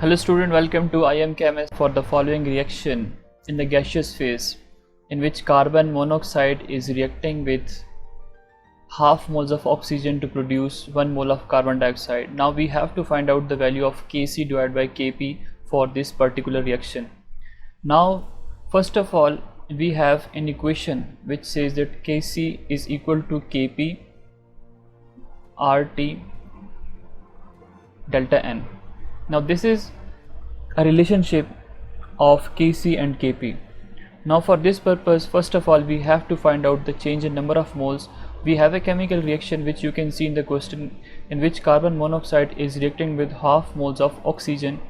Hello student, welcome to I M Chemist for the following reaction in the gaseous phase in which carbon monoxide is reacting with half moles of oxygen to produce 1 mole of carbon dioxide. Now we have to find out the value of Kc divided by Kp for this particular reaction. Now first of all we have an equation which says that Kc is equal to Kp RT delta N. Now this is a relationship of Kc and Kp. Now for this purpose, first of all we have to find out the change in number of moles. We have a chemical reaction which you can see in the question, in which carbon monoxide is reacting with half moles of oxygen.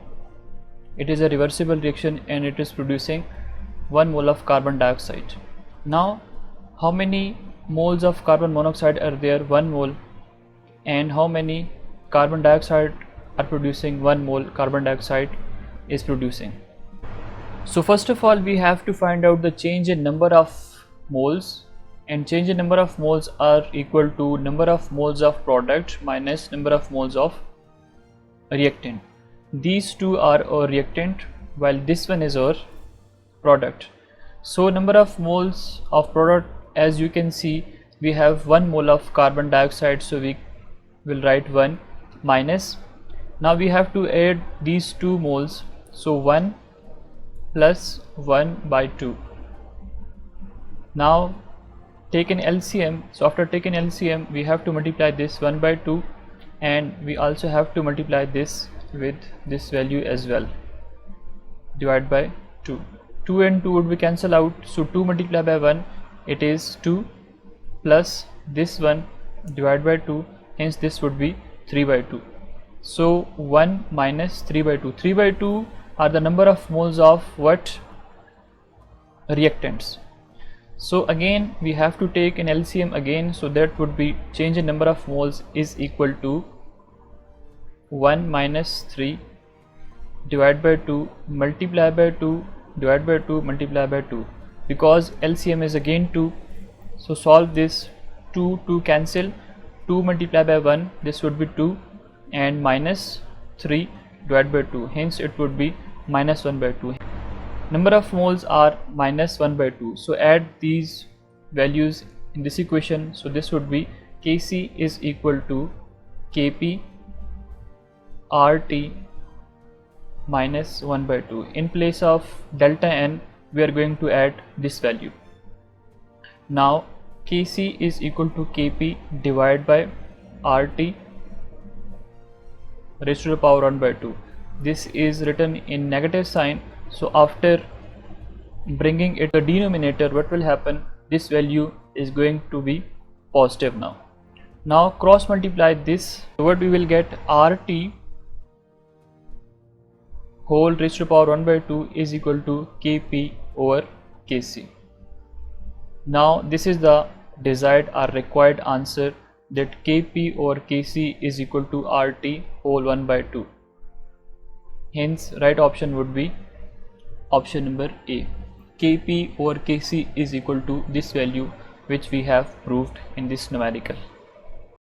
It is a reversible reaction and it is producing 1 mole of carbon dioxide. Now how many moles of carbon monoxide are there? 1 mole. And how many carbon dioxide are producing? 1 mole carbon dioxide is producing. So first of all we have to find out the change in number of moles, and change in number of moles are equal to number of moles of product minus number of moles of reactant. These two are our reactant while this one is our product. So number of moles of product, as you can see, we have 1 mole of carbon dioxide, so we will write 1 minus. Now we have to add these 2 moles, so 1 plus 1 by 2. Now take an LCM. So after taking LCM we have to multiply this 1 by 2, and we also have to multiply this with this value as well, divide by 2. 2 and 2 would be cancel out, so 2 multiplied by 1 it is 2 plus this one divided by 2, hence this would be 3 by 2. So 1 minus 3 by 2. 3 by 2 are the number of moles of what? Reactants. So again we have to take an LCM again, so that would be change in number of moles is equal to 1 minus 3 divided by 2 multiply by 2 divided by 2 multiply by 2, because LCM is again 2. So solve this, 2 cancel, 2 multiply by 1 this would be 2, and minus 3 divided by 2, hence it would be minus 1 by 2. Number of moles are minus 1 by 2, so add these values in this equation. So this would be Kc is equal to Kp RT minus 1 by 2. In place of delta N we are going to add this value. Now Kc is equal to Kp divided by RT raised to the power 1 by 2. This is written in negative sign, so after bringing it to the denominator, what will happen? This value is going to be positive now. Now cross multiply this, so what we will get? RT whole raised to the power 1 by 2 is equal to Kp over Kc. Now this is the desired or required answer, that Kp over Kc is equal to RT whole 1 by 2. Hence right option would be option number A. Kp over Kc is equal to this value which we have proved in this numerical.